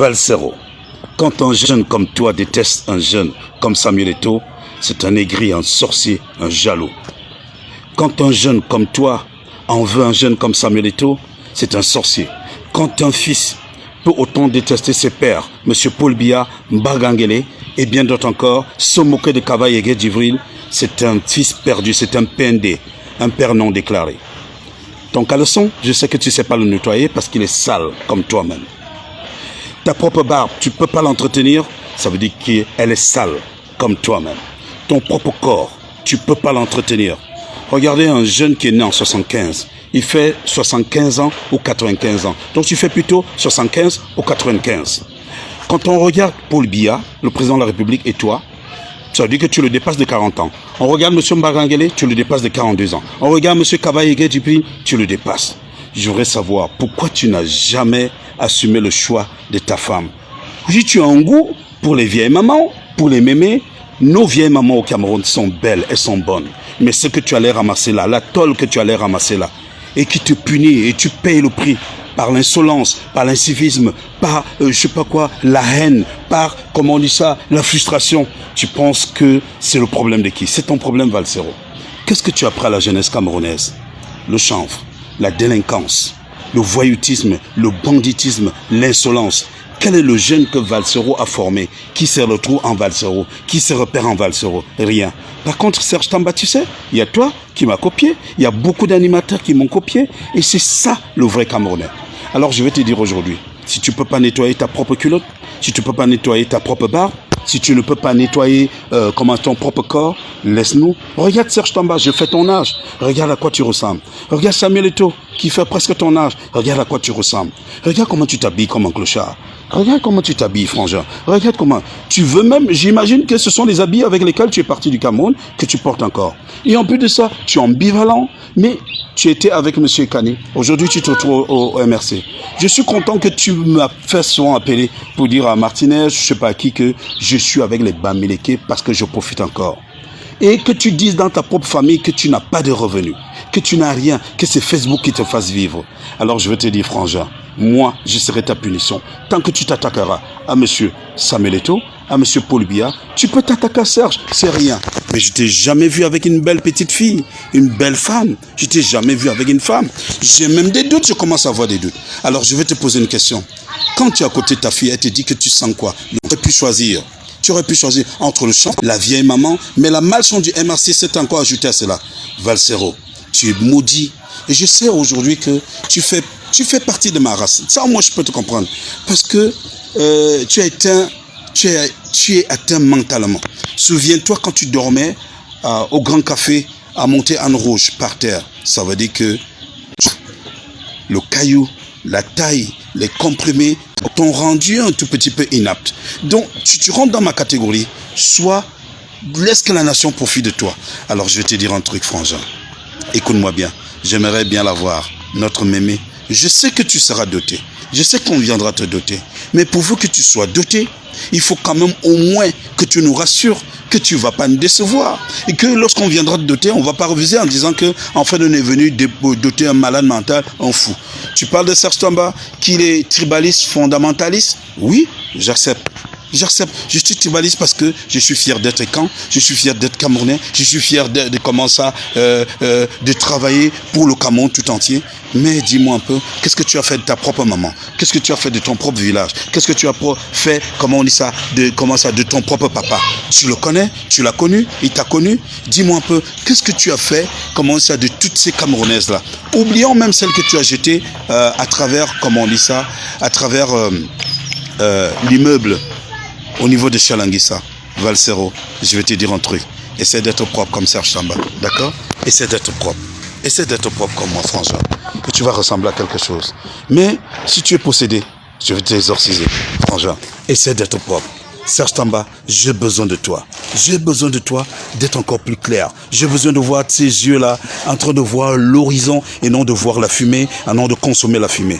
Valsero, quand un jeune comme toi déteste un jeune comme Samuel Eto'o, c'est un aigri, un sorcier, un jaloux. Quand un jeune comme toi en veut un jeune comme Samuel Eto'o, c'est un sorcier. Quand un fils peut autant détester ses pères, M. Paul Biya, Mbagangele et bien d'autres encore, se moquer de Kaba Yégué Djibril, c'est un fils perdu, c'est un PND, un père non déclaré. Ton caleçon, je sais que tu ne sais pas le nettoyer parce qu'il est sale comme toi-même. Ta propre barbe, tu ne peux pas l'entretenir, ça veut dire qu'elle est sale comme toi-même. Ton propre corps, tu ne peux pas l'entretenir. Regardez un jeune qui est né en 75, il fait 75 ans ou 95 ans. Donc tu fais plutôt 75 ou 95. Quand on regarde Paul Biya, le président de la République, et toi, ça veut dire que tu le dépasses de 40 ans. On regarde M. Mbagangele, tu le dépasses de 42 ans. On regarde M. Kaba Yégué Djibril, tu le dépasses. Je voudrais savoir pourquoi tu n'as jamais assumé le choix de ta femme. Oui, tu as un goût pour les vieilles mamans, pour les mémés. Nos vieilles mamans au Cameroun sont belles, elles sont bonnes. Mais ce que tu allais ramasser là, la tôle que tu allais ramasser là, et qui te punit et tu payes le prix par l'insolence, par l'incivisme, par, je sais pas quoi, la haine, par, comment on dit ça, la frustration. Tu penses que c'est le problème de qui? C'est ton problème, Valsero. Qu'est-ce que tu apprends à la jeunesse camerounaise? Le chanvre, la délinquance, le voyoutisme, le banditisme, l'insolence. Quel est le jeune que Valsero a formé? Qui se retrouve en Valsero? Qui se repère en Valsero? Rien. Par contre, Serge Tamba, tu sais, il y a toi qui m'as copié, il y a beaucoup d'animateurs qui m'ont copié, et c'est ça le vrai Camerounais. Alors je vais te dire aujourd'hui, si tu ne peux pas nettoyer ta propre culotte, si tu ne peux pas nettoyer ta propre barbe, si tu ne peux pas nettoyer ton propre corps, laisse-nous. Regarde Serge Tamba, je fais ton âge. Regarde à quoi tu ressembles. Regarde Samuel Eto'o, qui fait presque ton âge. Regarde à quoi tu ressembles. Regarde comment tu t'habilles comme un clochard. Regarde comment tu t'habilles, frangin. Regarde comment. Tu veux même, j'imagine que ce sont les habits avec lesquels tu es parti du Cameroun que tu portes encore. Et en plus de ça, tu es ambivalent, mais tu étais avec M. Kani. Aujourd'hui, tu te retrouves au MRC. Je suis content que tu m'as fait souvent appeler pour dire à Martinez, je ne sais pas à qui, que je suis avec les Bamileke parce que je profite encore. Et que tu dises dans ta propre famille que tu n'as pas de revenus, que tu n'as rien, que c'est Facebook qui te fasse vivre. Alors je vais te dire, frangin, moi, je serai ta punition. Tant que tu t'attaqueras à M. Samuel Eto'o, à M. Paul Biya, tu peux t'attaquer à Serge, c'est rien. Mais je t'ai jamais vu avec une belle petite fille, une belle femme. Je t'ai jamais vu avec une femme. J'ai même des doutes, je commence à avoir des doutes. Alors je vais te poser une question. Quand tu es à côté de ta fille, elle te dit que tu sens quoi? Tu aurais pu choisir. Tu aurais pu choisir entre le chant, la vieille maman, mais la malchance du MRC s'est encore ajoutée à cela. Valsero, tu es maudit. Et je sais aujourd'hui que tu fais partie de ma race. Ça, moi, je peux te comprendre. Parce que tu es atteint mentalement. Souviens-toi quand tu dormais au Grand Café à Monter-Anne Rouge par terre. Ça veut dire que le caillou, la taille, les comprimés t'ont rendu un tout petit peu inapte. Donc, tu rentres dans ma catégorie. Soit laisse que la nation profite de toi. Alors, je vais te dire un truc, frangin. Écoute-moi bien. J'aimerais bien l'avoir, notre mémé. Je sais que tu seras doté. Je sais qu'on viendra te doter. Mais pourvu que tu sois doté, il faut quand même au moins que tu nous rassures que tu ne vas pas nous décevoir. Et que lorsqu'on viendra te doter, on ne va pas refuser en disant qu'en fait, on est venu doter un malade mental, un fou. Tu parles de Serge Tamba, qu'il est tribaliste, fondamentaliste. Oui, j'accepte. J'accepte. Je suis tribaliste parce que je suis fier d'être Caen, je suis fier d'être Camerounais, je suis fier de commencer de travailler pour le Cameroun tout entier. Mais dis-moi un peu, qu'est-ce que tu as fait de ta propre maman? Qu'est-ce que tu as fait de ton propre village? Qu'est-ce que tu as fait, comment on dit ça, de ton propre papa? Tu le connais? Tu l'as connu? Il t'a connu? Dis-moi un peu, qu'est-ce que tu as fait, comment ça, de toutes ces Camerounaises-là? Oublions même celles que tu as jetées à travers, comment on dit ça, à travers l'immeuble. Au niveau de Chalangissa, Valsero, je vais te dire un truc. Essaie d'être propre comme Serge Tamba, d'accord? Essaie d'être propre. Essaie d'être propre comme moi, frangin. Et tu vas ressembler à quelque chose. Mais si tu es possédé, je vais t'exorciser, frangin. Essaie d'être propre. Serge Tamba, j'ai besoin de toi. J'ai besoin de toi d'être encore plus clair. J'ai besoin de voir ces yeux-là en train de voir l'horizon et non de voir la fumée, et non de consommer la fumée.